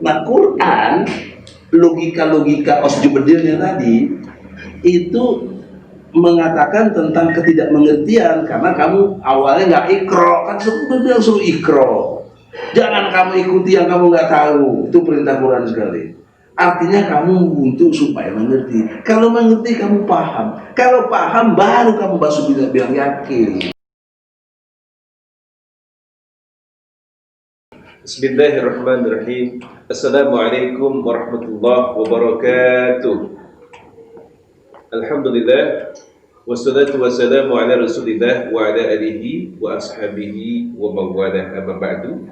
Nah, Quran logika-logika osjubedilnya tadi itu mengatakan tentang ketidakmengertian karena kamu awalnya nggak ikro, kan sebenarnya suruh ikro. Jangan kamu ikuti yang kamu nggak tahu. Itu perintah Quran sekali. Artinya kamu untuk supaya mengerti. Kalau mengerti kamu paham. Kalau paham baru kamu baru bilang yakin. Bismillahirrahmanirrahim. Assalamualaikum warahmatullahi wabarakatuh. Alhamdulillah. Wassalatu wassalamu ala rasulillah wa ala alihi wa ashabihi wa mawalah amma ba'du.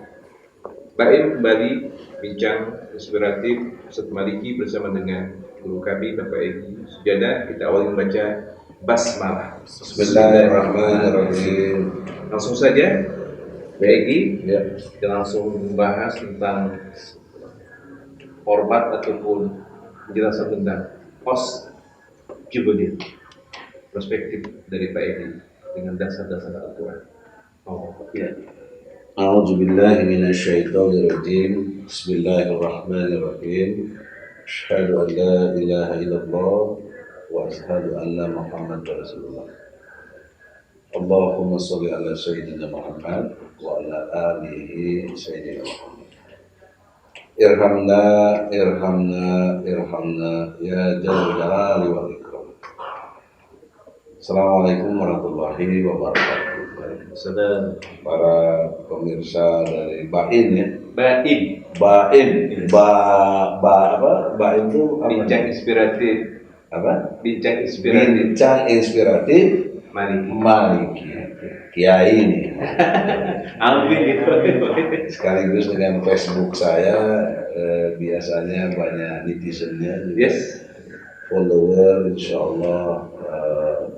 Baik, kembali bincang inspiratif Ustaz Maliki bersama dengan guru kami Bapak Edi Sujana. Kita awali membaca basmalah. Bismillahirrahmanirrahim. Langsung saja Edi, Ya. kita langsung membahas tentang format ataupun penjelasan tentang post Jubilee, perspektif dari Pak Edi dengan dasar-dasar Al-Quran. Ya. A'udzubillahi minasyaitonirrajim. Bismillahirrahmanirrahim. Asyhadu an la ilaha illallah wa asyhadu anna Muhammadar Rasulullah. Allahumma sholli ala sayyidina Muhammad wa ala alihi sayyidina Muhammad. Irhamna ya Dzal Jalali wal Ikram. Assalamualaikum warahmatullahi wabarakatuh. Saudara Para pemirsa dari Bain ya. Baim, Bain itu apa? bincang inspiratif, Apa? bincang inspiratif, Bincang inspiratif Maliki. Maliki. Kiai ini. Amin gitu. Sekaligus dengan Facebook saya biasanya banyak netizennya juga. Yes. Follower, insyaallah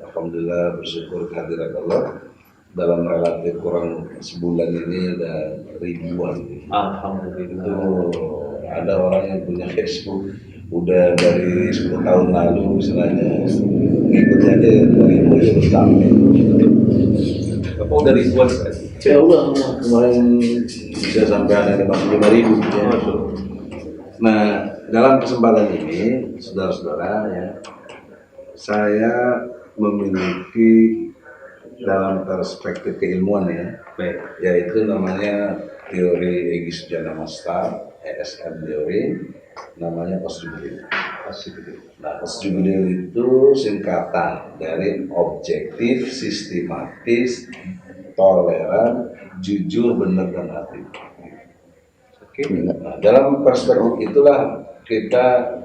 alhamdulillah bersyukur kehadirat Allah dalam relatif kurang sebulan ini ada ribuan. Alhamdulillah. Itu ada orang yang punya Facebook udah dari 10 tahun lalu istilahnya ngikutnya aja 2000 itu sampai. Apa udah ribuan Pak? Ya udah kemarin bisa sampai ada 55.000 ya. Nah, dalam kesempatan ini saudara-saudara ya, saya memiliki dalam perspektif keilmuan ya, Baik. yaitu namanya teori Egi Sujana Master, ESM teori, namanya Osjubedil. Nah, Osjubedil itu singkatan dari objektif, sistematis, toleran, jujur, benar dan adil. Nah, dalam perspektif itulah kita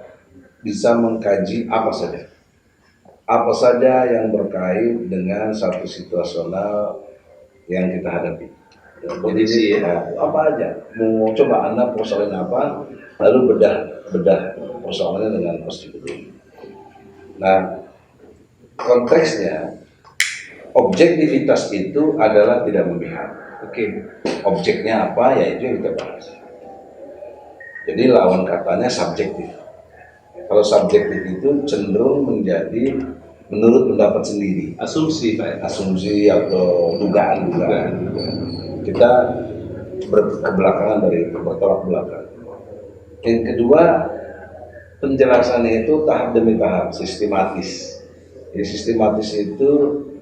bisa mengkaji apa saja yang berkait dengan satu situasional yang kita hadapi. Kondisi ya, apa aja. Mau coba Anda persoalan apa, lalu bedah persoalannya dengan Osjubedil. Nah, konteksnya objektivitas itu adalah tidak memihak. Objeknya apa, ya itu yang kita bahas. Jadi lawan katanya subjektif. Kalau subjektif itu cenderung menjadi menurut pendapat sendiri. Asumsi Pak. Asumsi atau dugaan. Kita bertolak belakang. Yang kedua, penjelasannya itu tahap demi tahap, sistematis. Jadi sistematis itu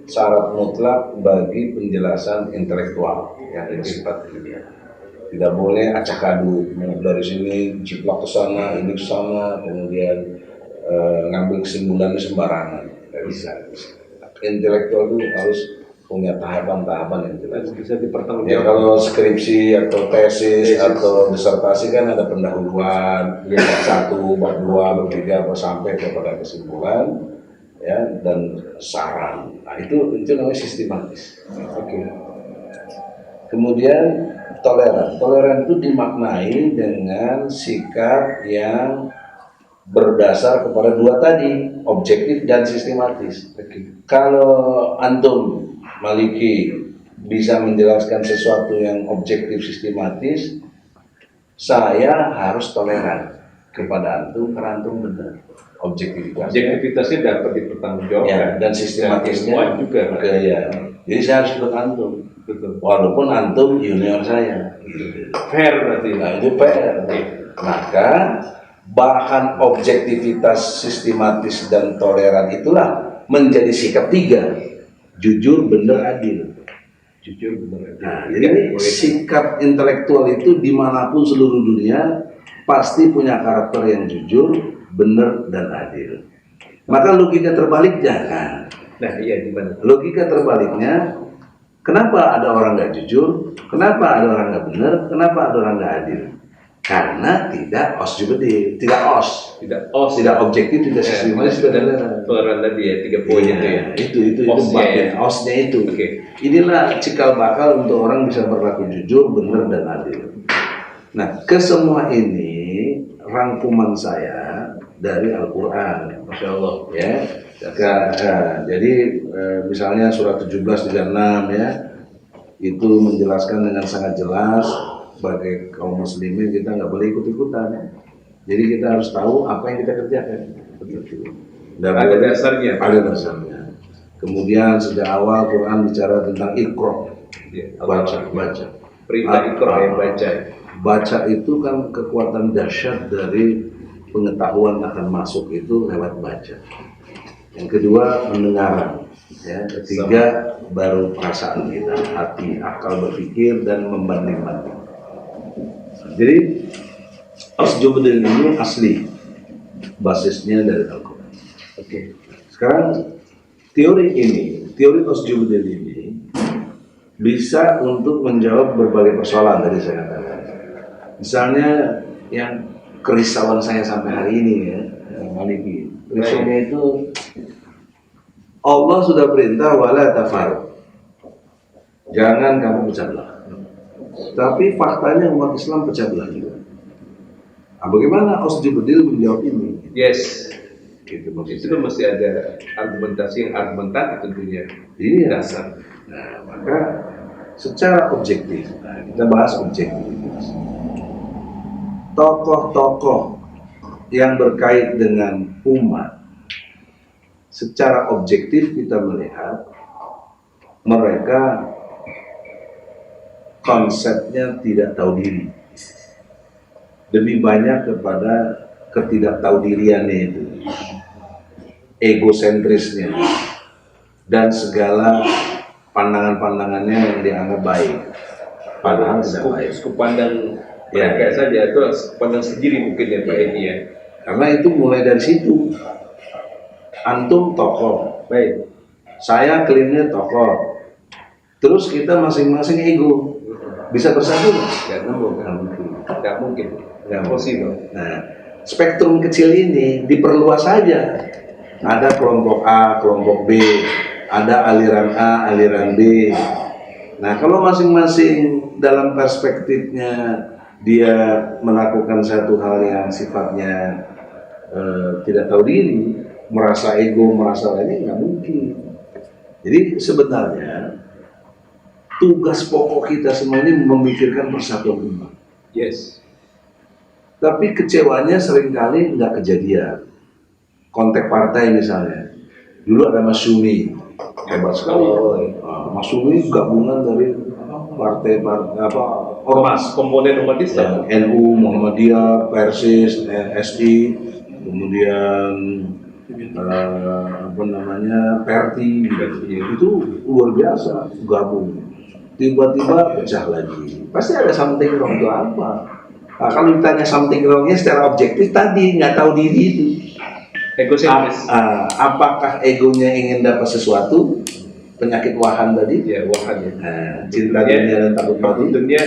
syarat mutlak bagi penjelasan intelektual yang bersifat ilmiah. Tidak boleh acak aduk, dari sini jiplak ke sana, ini ke sana, kemudian ngambil kesimpulannya sembarangan. Tidak bisa. Intelektual itu harus punya tahapan-tahapan yang jelas. Bisa dipertanggungjawabkan. Ya kalau skripsi atau tesis atau disertasi kan ada pendahuluan, bab 1, bab 2, bab 3, sampai kepada kesimpulan, ya, dan saran. Nah itu namanya sistematis. Kemudian toleran itu dimaknai dengan sikap yang berdasar kepada dua tadi, objektif dan sistematis. Kalau antum Maliki bisa menjelaskan sesuatu yang objektif sistematis, saya harus toleran kepada antum karena antum benar. Objektivitasnya dapat dipertanggungjawabkan. Ya, dan sistematisnya juga. Ya. Jadi saya harus ikut antum. Betul. Walaupun antum junior saya. Fair berarti. Nah, itu fair. Maka bahan objektivitas sistematis dan toleran itulah menjadi sikap tiga: jujur, benar, adil. Jujur, benar. Nah, jadi sikap intelektual itu dimanapun seluruh dunia pasti punya karakter yang jujur, benar, dan adil. Maka logika terbaliknya jangan. Nah, iya gimana? Logika terbaliknya, kenapa ada orang nggak jujur? Kenapa ada orang nggak benar? Kenapa ada orang nggak adil? Karena tidak osjubedil, tidak tidak objektif, tidak sistematis, tidak benar. Toleran tadi ya, 3 poin itu ya. Itu Osnya bagian ya. osnya itu. Oke. Inilah cikal bakal untuk orang bisa berlaku jujur, benar, dan adil. Nah, ke semua ini rangkuman saya dari Al-Quran, Masya Allah ya. Jadi misalnya surat 17:36 ya, itu menjelaskan dengan sangat jelas sebagai kaum muslimin kita nggak boleh ikut-ikutan. Jadi kita harus tahu apa yang kita kerjakan. Ada dasarnya. Ada dasarnya. Kemudian sejak awal Quran bicara tentang Iqra, baca. Perintah Iqra yang baca. Baca itu kan kekuatan dahsyat dari pengetahuan akan masuk itu lewat baca. Yang kedua mendengar, ya. Ketiga baru perasaan kita, hati, akal berpikir dan membanding-banding. Jadi osjubedil ini asli, basisnya dari Al-Quran. Oke. Sekarang teori osjubedil ini bisa untuk menjawab berbagai persoalan tadi saya katakan. Misalnya yang kerisauan saya sampai hari ini ya, Maliki. Risaunya itu Allah sudah perintah wala tafaruq. Jangan kamu pecah belah. Tapi faktanya umat Islam pecah belah juga. Nah, bagaimana osjubedil menjawab ini? Yes. Gitu, Itu kan mesti ada argumentasi yang argumentatif tentunya. Iya. Dasar. Nah, maka secara objektif, kita bahas objektivitas. Tokoh-tokoh yang berkait dengan umat, secara objektif kita melihat mereka konsepnya tidak tahu diri, lebih banyak kepada ketidaktaudiriannya itu, egosentrisnya, dan segala pandangan-pandangannya yang dianggap baik, padahal tidak baik. Skup pandang mereka saja itu pandang sendiri mungkin ya Pak Edi ya. Karena itu mulai dari situ. Antum tokoh, Baik. saya klaimnya tokoh, terus kita masing-masing ego, bisa bersatu nggak? Nggak mungkin. Nggak Possible. Nah, spektrum kecil ini diperluas saja. Ada kelompok A, kelompok B, ada aliran A, aliran B. Nah, kalau masing-masing dalam perspektifnya dia melakukan satu hal yang sifatnya tidak tahu diri, merasa ego, merasa ini, nggak mungkin. Jadi sebenarnya tugas pokok kita semua ini memikirkan persatuan umat. Yes. Tapi kecewanya seringkali nggak kejadian. Konteks partai misalnya, dulu ada Mas Sumi, hebat sekali. Mas Sumi gabungan dari partai ormas, Komponen umat Islam. NU, Muhammadiyah, Persis, SI, kemudian Perti, itu luar biasa gabung. Tiba-tiba pecah lagi. Pasti ada something wrong itu apa? Nah, kalau ditanya something wrongnya secara objektif tadi nggak tahu diri itu. Egosentris. Apakah egonya ingin dapat sesuatu? Penyakit wahan tadi? Ya, wahan ya. Cinta dunia dan takut mati. Dunia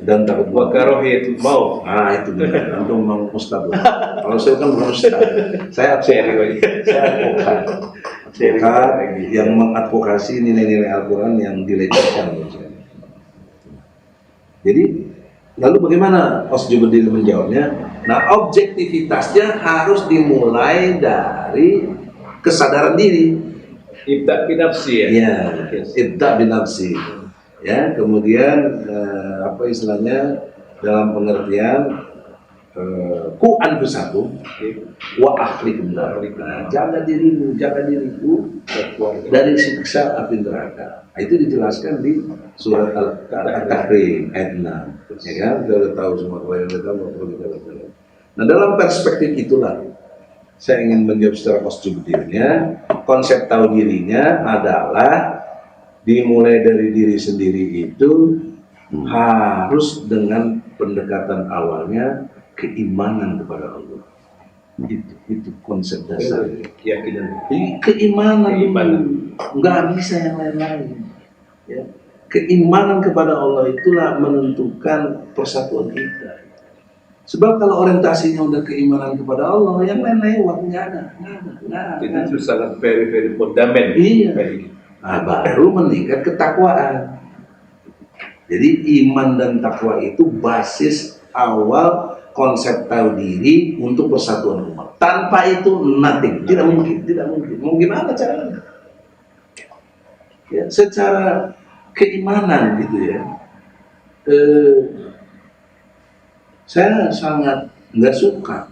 Dan takut mati. wakarohiyatul maut. Itu dia. Antum mau ustaz. Kalau saya kan bukan ustaz. Saya advokat. Advokat yang mengadvokasi nilai-nilai Al-Quran yang dilecehkan. Jadi, lalu bagaimana osjubedil menjawabnya? Nah, objektivitasnya harus dimulai dari kesadaran diri. Ibda binafsi ya. Ya, ibda binafsi. Ya, kemudian apa istilahnya dalam pengertian ku anfusakum wa ahlikum nar. Jaga dirimu, jaga diriku dari siksa api neraka. Itu dijelaskan di surat Al-Tahrim ayat 6. Ya kan? Kita sudah tahu semua, kalau yang kita tahu Nah, dalam perspektif itulah saya ingin menjawab secara konstruktifnya. Konsep tahu dirinya adalah dimulai dari diri sendiri itu harus dengan pendekatan awalnya keimanan kepada Allah. Itu konsep dasar. Keyakinan. Keimanan. Keimanan. Nggak bisa yang lain-lain. Ya. Keimanan kepada Allah itulah menentukan persatuan kita. Sebab kalau orientasinya udah keimanan kepada Allah, yang lain lewat nggak ada. Itu sangat very fundament. Iya. Nah, baru meningkat ketakwaan. Jadi iman dan takwa itu basis awal konsep tahu diri untuk persatuan umat. Tanpa itu nothing, tidak mungkin. Mungkin apa caranya? Ya, secara keimanan gitu ya. Saya sangat nggak suka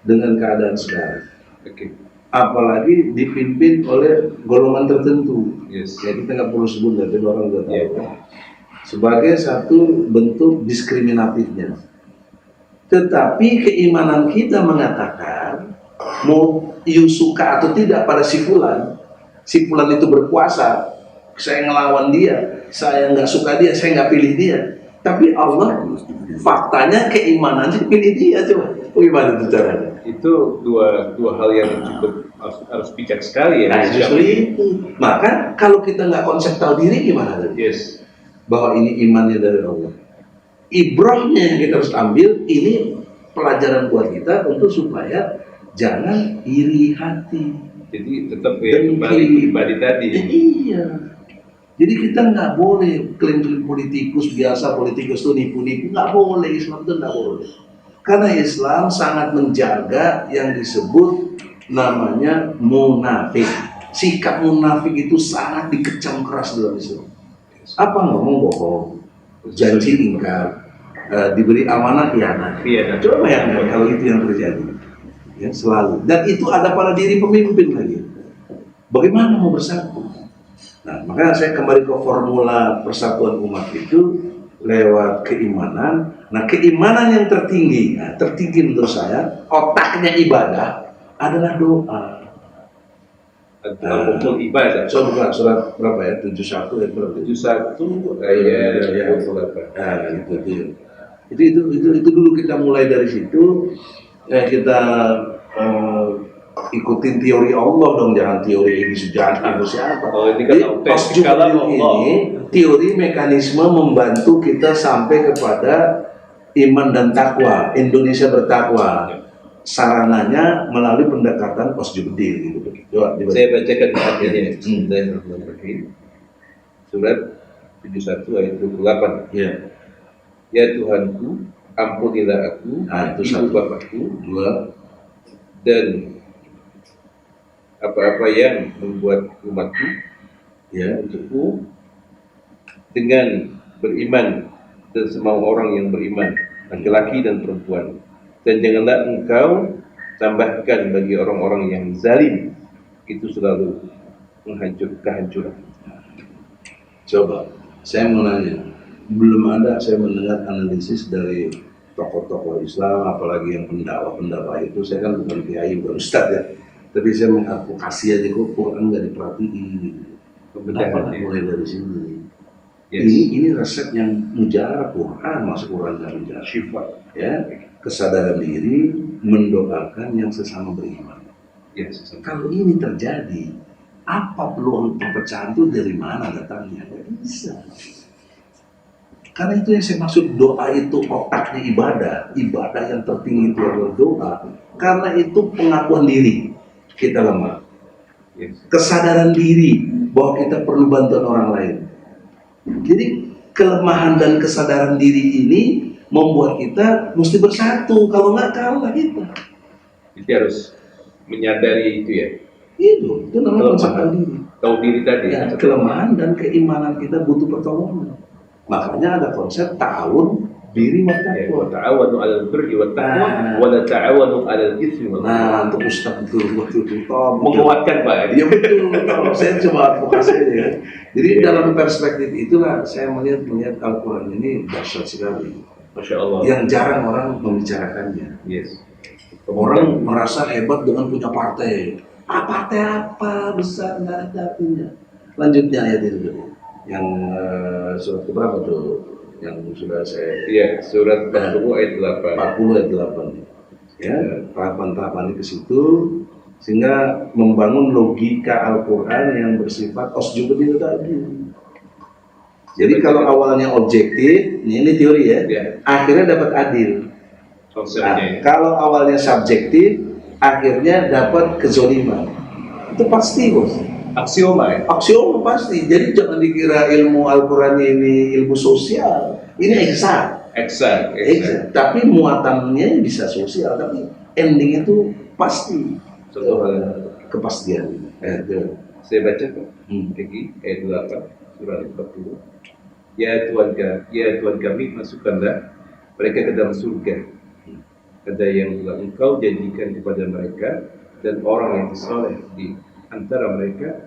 dengan keadaan sekarang. Okay. Apalagi dipimpin oleh golongan tertentu. Yes. Ya kita nggak perlu sebut, tapi orang udah tahu. Yeah. Sebagai satu bentuk diskriminatifnya. Tetapi keimanan kita mengatakan mau you suka atau tidak pada si fulan itu berkuasa, saya ngelawan dia, saya nggak suka dia, saya nggak pilih dia. Tapi Allah faktanya keimanannya pilih dia. Coba bagaimana itu caranya? Itu dua hal yang cukup harus bijak sekali ya. Nah, justru itu. Maka kalau kita nggak konsep tahu diri gimana tadi? Yes. Bahwa ini imannya dari Allah. Ibrahnya yang kita harus ambil, ini pelajaran buat kita untuk supaya jangan iri hati. Jadi tetap ya kembali pribadi tadi. Iya. Jadi kita nggak boleh klaim-klaim politikus biasa, politikus itu nipu-nipu, nggak boleh. Islam itu nggak boleh. Karena Islam sangat menjaga yang disebut namanya munafik. Sikap munafik itu sangat dikecam keras dalam Islam. Apa ngomong bohong, janji ingkar, diberi amanah khianat. Coba bayangkan kalau itu yang terjadi, ya selalu. Dan itu ada pada diri pemimpin lagi. Bagaimana mau bersatu? Nah, makanya saya kembali ke formula persatuan umat itu lewat keimanan. Nah, keimanan yang tertinggi menurut saya, otaknya ibadah adalah doa. Pokok ibadah. Surat berapa ya? 71 ya? 71 ayat 28. Nah, itu dulu kita mulai dari situ. Kita ikutin teori Allah dong, jangan teori ini sejati atau siapa. Oh, ini kan autentik kalau ini teori mekanisme membantu kita sampai kepada iman dan takwa, Indonesia bertakwa. Sarananya melalui pendekatan Osjuddin gitu. Coba saya bacakan ayatnya. Bismillahirrahmanirrahim. Surat 71 ayat 28. Ya. Ya Tuhanku, ampunilah aku, ibu bapakku, dan apa-apa yang membuat umatku ya untukku dengan beriman dan semua orang yang beriman, laki-laki dan perempuan, dan janganlah engkau tambahkan bagi orang-orang yang zalim itu selalu kehancuran. Coba saya mau nanya, belum ada saya mendengar analisis dari tokoh-tokoh Islam, apalagi yang pendakwah itu. Saya kan bukan kiai, bukan ustadz ya, tapi saya mengadvokasi aja kok Quran nggak diperhatiin. Kenapa mulai dari sini? Yes. Ini resep yang mujarab, Quran masuk Quran dan mujarab. Syifa, ya, kesadaran diri, mendoakan yang sesama beriman. Yes. Kalau ini terjadi, apa peluang perpecahan itu dari mana datangnya? Tidak bisa. Karena itu yang saya maksud, doa itu otaknya ibadah yang tertinggi itu adalah doa. Karena itu pengakuan diri kita lemah, kesadaran diri bahwa kita perlu bantuan orang lain. Jadi kelemahan dan kesadaran diri ini membuat kita mesti bersatu, kalau nggak kalah kita. Jadi harus menyadari itu ya. Itu namanya konsep diri. Tahu diri tadi. Ya, kelemahan dan keimanan kita butuh pertolongan. Makanya ada konsep ta'awun diri wa taqwa. Ta'awanu 'alal birri wat taqwa wa la ta'awanu 'alal itsmi wal 'udwan. Nah, untuk Ustaz betul. Menguatkan Pak. Iya betul. Kalau saya coba advokasi ya. Jadi dalam perspektif itulah saya melihat Al-Qur'an ini dahsyat sekali. Masya Allah. Yang jarang orang membicarakannya. Yes. Orang merasa hebat dengan punya partai. Partai apa besar nggak ada punya. Lanjutnya ayat itu yang surat keberapa tuh? Yang sudah saya Iya, surat 40 ayat 8. 40 ayat 8. Ya, tahapan-tahapan ke situ sehingga membangun logika Al-Quran yang bersifat osjubedil tadi. Jadi kalau awalnya objektif, ini teori ya, akhirnya dapat adil. Nah, kalau awalnya subjektif, akhirnya dapat kezoliman. Itu pasti bos. Aksioma ya? Aksioma pasti. Jadi jangan dikira ilmu Al-Quran ini ilmu sosial. Ini eksak. Eksak. Tapi muatannya bisa sosial, tapi ending itu pasti. Contoh kepastian. Saya baca kok. Lagi ayat 8 surah 40. Ya Tuhan kami, masukkanlah mereka ke dalam surga. Ada yang telah Engkau janjikan kepada mereka, dan orang yang soleh di antara mereka,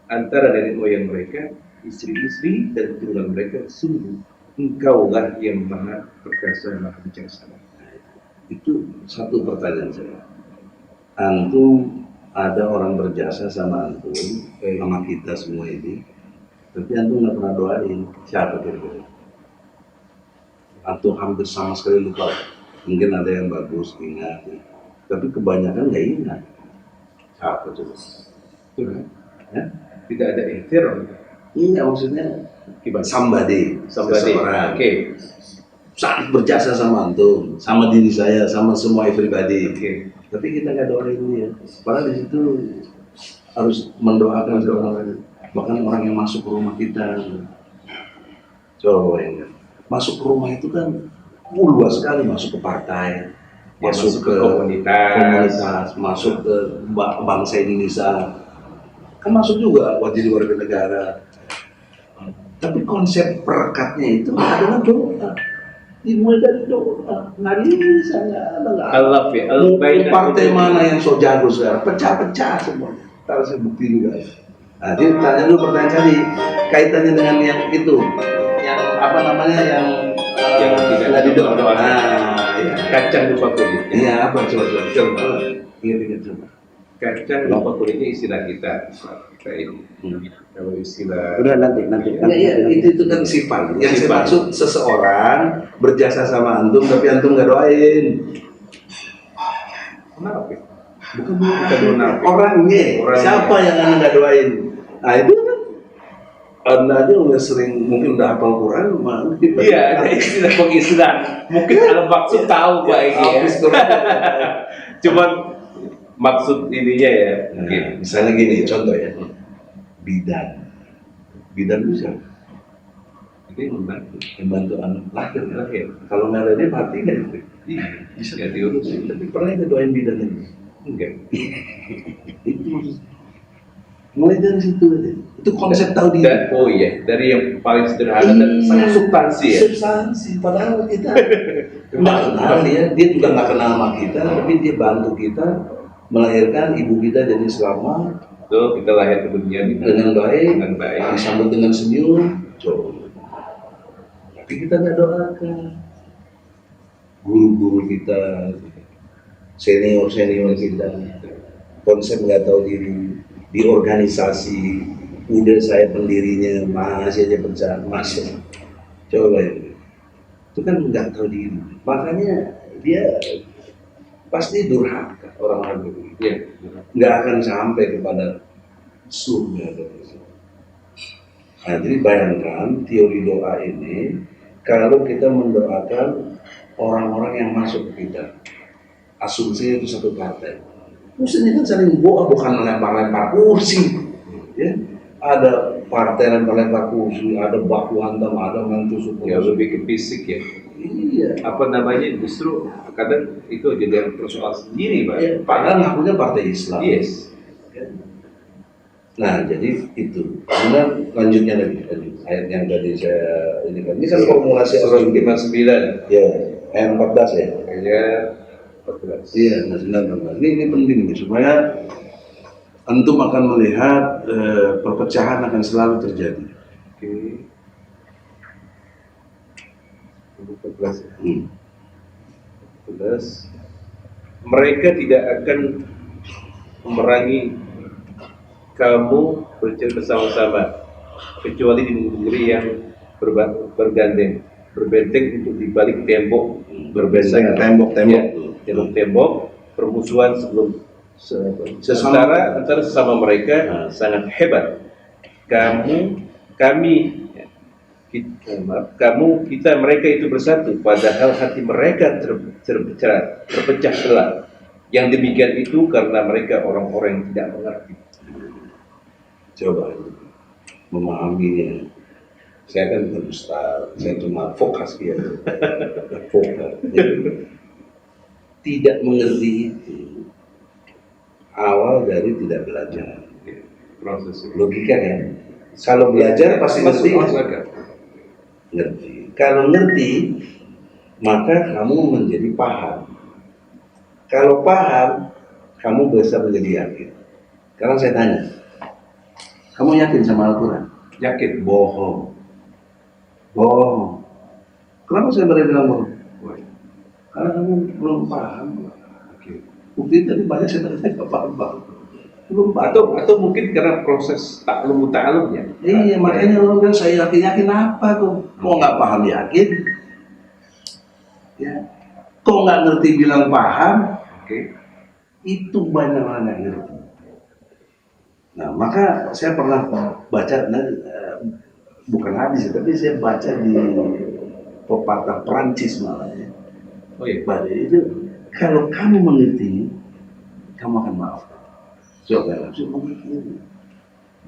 antara nenek moyang mereka, istri-istri dan keturunan mereka. Sungguh Engkaulah yang maha perkasa, maha bijaksana. Itu satu pertanyaan saya. Antum ada orang berjasa sama antum, sama kita semua ini, tapi antum nggak pernah doain. Siapa kira-kira? Antum hampir sama sekali lupa. Mungkin ada yang bagus ingat, tapi kebanyakan nggak ingat. Siapa coba? Ya? Tidak ada ihtiram. Iya, maksudnya somebody. Seseorang. Oke. Sangat berjasa sama antum, sama diri saya, sama semua everybody. Tapi kita nggak doain dia. Padahal di situ harus mendoakan orang, bahkan orang yang masuk ke rumah kita. Coba bayangkan, masuk ke rumah itu kan luas sekali, masuk ke partai, masuk ke komunitas, masuk ke bangsa Indonesia, kan masuk juga buat jadi warga negara. Tapi konsep perekatnya itu adalah doa. Dimulai dari doa, nggak bisa, nggak ada. Partai mana yang so jago sekarang, pecah-pecah semuanya. Ntar saya bukti juga. Nah, jadi tanya dulu pertanyaan tadi, kaitannya dengan yang itu, yang apa namanya, yang tidak didoa. Ya. Kacang lupa kulit. Iya, apa coba. Ingat coba. Kacang lupa kulitnya istilah kita ini. Kalau istilah udah nanti. Ya, itu kan sifat. Yang saya maksud seseorang berjasa sama antum tapi antum nggak doain. Munafik. Bukan orangnya. Siapa yang anda nggak doain? Nah itu kan anda aja udah sering, mungkin udah hafal Quran, iya, ada istilah. Mungkin al-maksud tahu Pak Egi ya. Cuman maksud ininya ya. Nah, misalnya gini, contoh ya. Bidan itu siapa? Ini membantu anak lahir. Kalau nggak ada dia mati kan? Iya, bisa nggak diurus. Tapi pernah kita doain bidan ini? Enggak. Itu mulai dari situ aja. Itu konsep tahu diri. Dari yang paling sederhana dan sangat substansi ya. Substansi, padahal kita nggak kenal dia juga nggak kenal sama kita, tapi dia bantu kita melahirkan ibu kita jadi selamat. Betul, kita lahir ke dunia dengan baik, disambut dengan senyum. Coba. Tapi kita nggak doakan guru-guru kita, senior kita, konsep nggak tahu diri, di organisasi udah saya pendirinya masih aja pencari masuk. Coba itu kan nggak tahu diri, makanya dia pasti durhaka orang-orang begitu. Ya, nggak akan sampai kepada surga. Nah, jadi bayangkan teori doa ini kalau kita mendoakan orang-orang yang masuk ke kita, asumsinya itu satu partai. Musuhnya kan saling bukan melempar-lempar kursi, ya. Ada partai lempar-lempar kursi, ada baku hantam, ada mentusuk. Ya lebih ke fisik ya. Iya. Apa namanya, justru kadang itu jadi persoalan sendiri Pak. Ya, padahal ngakunya partai Islam. Yes. Nah, jadi itu. Kemudian lanjutnya lagi ayat yang tadi saya ini kan formulasi surah 59. Ya, ayat 14 ya. Ayat 14. Iya, 14. Ini penting nih supaya antum akan melihat perpecahan akan selalu terjadi. Oke. 14 ya. 14. mereka tidak akan memerangi kamu bersama-sama kecuali di negeri yang berbenteng untuk di balik tembok Berbenteng tembok-tembok. tembok permusuhan sebelum sementara antara sesama mereka sangat hebat. Kita mereka itu bersatu, padahal hati mereka terpecah belah. Yang demikian itu karena mereka orang-orang yang tidak mengerti. Coba memahaminya. Saya kan bukan ustaz, saya cuma fokus dia. Fokus. Tidak mengerti itu awal dari tidak belajar. Proses Logika kan? Kalau belajar pasti ngerti. Ngerti. Kalau ngerti, maka kamu menjadi paham. Kalau paham, kamu bisa menjadi yakin. Sekarang saya tanya, kamu yakin sama Al-Quran? yakin. Bohong. Bohong. Kenapa saya berani bilang bohong? Karena kamu belum paham. Bukti tadi banyak saya nggak paham. Belum paham. Atau mungkin karena proses taklum ta'alumnya. Iya, makanya orang bilang saya yakin apa kok? Kok nggak paham yakin? Ya. Kok nggak ngerti bilang paham? Itu banyak orang nggak ngerti. Nah, maka saya pernah baca, bukan hadis, tapi saya baca di pepatah Perancis malah ya. Pada itu, kalau kamu mengerti, kamu akan maaf. Coba langsung mengerti.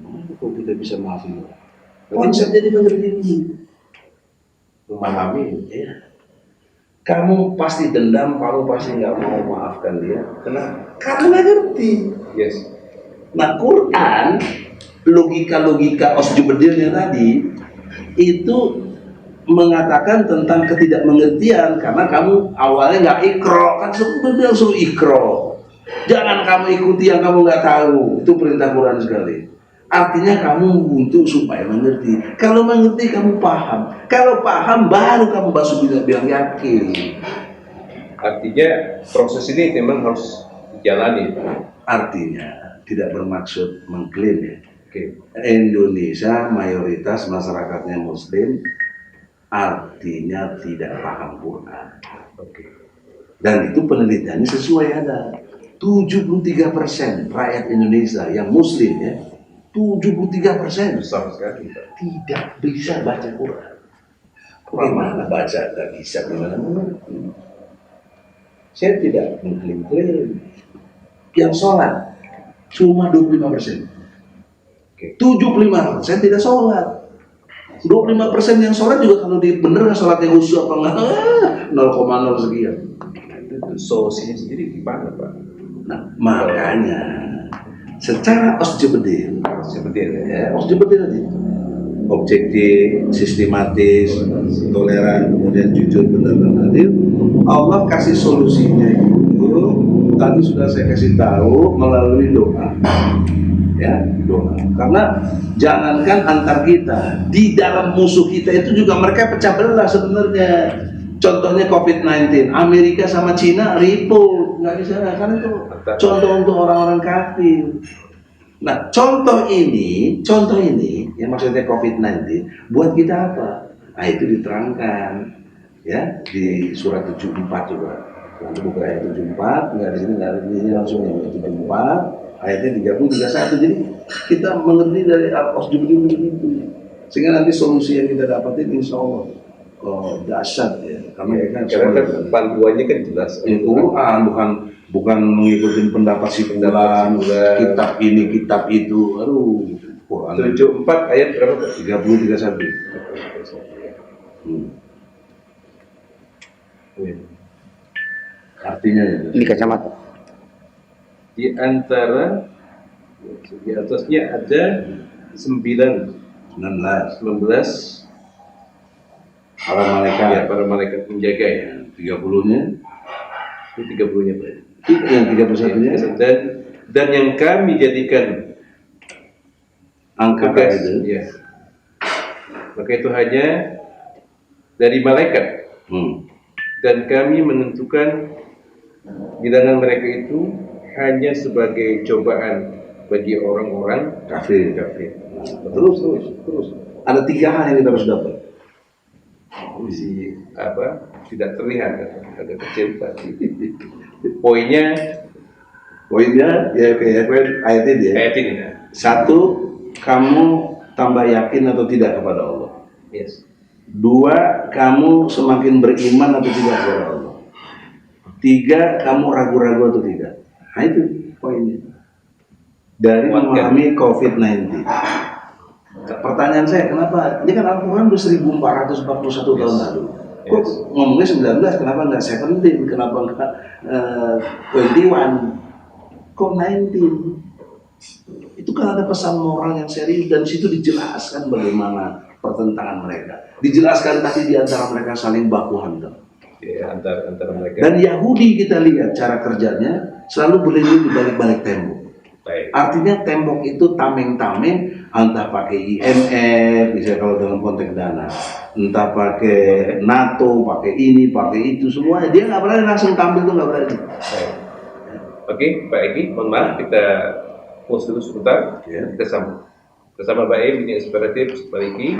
Mana kok kita bisa maafin orang? Konsep jadi mengerti. Memahami, ya. Kamu pasti dendam, kamu pasti nggak mau maafkan dia. Kenapa? Karena nggak ngerti. Yes. Nah, Quran, logika Osjubedirnya tadi itu mengatakan tentang ketidakmengertian karena kamu awalnya nggak ikro, kan sebenarnya suruh ikro. Jangan kamu ikuti yang kamu nggak tahu. Itu perintah Quran sekali. Artinya kamu untuk supaya mengerti. Kalau mengerti kamu paham. Kalau paham baru kamu bilang yakin. Artinya proses ini memang harus dijalani. Artinya tidak bermaksud mengklaim ya. Indonesia mayoritas masyarakatnya Muslim, artinya tidak paham Quran. Dan itu penelitiannya sesuai ada. 73% rakyat Indonesia yang Muslim ya, 73% Besar sekali. tidak bisa baca Quran. Bagaimana baca nggak bisa, gimana mengerti? Saya tidak mengklaim. Yang sholat cuma 25%. 75% tidak sholat. 25% yang sholat juga kalau bener sholatnya khusyuk apa enggak, 0,0 sekian. Itu solusinya sendiri gimana, Pak? Nah, makanya secara Osjubedir, ya, Osjubedir tadi objektif, sistematis, toleran, kemudian jujur, benar dan adil. Allah kasih solusinya itu tadi sudah saya kasih tahu melalui doa. Ya, doa. Karena jangankan antar kita, di dalam musuh kita itu juga mereka pecah belah sebenarnya. Contohnya COVID-19, Amerika sama Cina ribut, nggak bisa, karena itu contoh untuk orang-orang kafir. Nah, contoh ini, yang maksudnya COVID-19, buat kita apa? Nah, itu diterangkan, ya, di surat 74 juga. Nanti buka ayat 74, nggak di sini, nggak di sini langsung yang 74, ayatnya 30, 31. Jadi kita mengerti dari Al-Osjubedir begitu, sehingga nanti solusi yang kita dapatin insya Allah dahsyat ya. Karena kan panduannya kan jelas. Quran bukan mengikuti pendapat si fulan, kitab ini, kitab itu. Aduh, Quran 74 ayat berapa? 30, 31. Artinya ya. Ini kacamata. Di atasnya ada 19 para malaikat. Ya, para malaikat penjaga ya. 30-nya. Itu 30-nya, Pak. Yang 31-nya. Dan yang kami jadikan angka tugas, itu. ya. Maka itu hanya dari malaikat. Dan kami menentukan Bidangan mereka itu hanya sebagai cobaan bagi orang-orang Kafir. kafir. Terus. Ada 3 hal yang kita harus dapat. Misi apa? Tidak terlihat, ada kecil tadi. Poinnya Poinnya ya kayak ayat ini ya. ayat ini. 1, kamu tambah yakin atau tidak kepada Allah. Yes. 2, kamu semakin beriman atau tidak kepada Allah. 3, kamu ragu-ragu atau tidak. Nah itu poinnya. Dari memahami COVID-19. Pertanyaan saya, kenapa? Ini kan Al-Quran udah 1441 tahun lalu. Kok ngomongnya 19, kenapa nggak 17? Kenapa nggak 21? Kok 19? Itu kan ada pesan moral yang serius dan situ dijelaskan bagaimana pertentangan mereka. Dijelaskan tadi di antara mereka saling baku hantam. Ya, antara mereka. Dan Yahudi kita lihat cara kerjanya selalu berlindung di balik-balik tembok. Baik. Artinya tembok itu tameng-tameng, entah pakai IMF, misalnya kalau dalam konteks dana, entah pakai NATO, pakai ini, pakai itu, semuanya dia nggak berani langsung tampil tuh nggak berani. Baik. Oke, Pak Egi, mohon maaf kita pause dulu sebentar. Ya. Kita sambung bersama Pak Egi, ini inspiratif Pak Egi.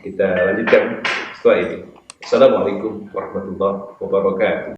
Kita lanjutkan setelah ini. Assalamualaikum warahmatullahi wabarakatuh.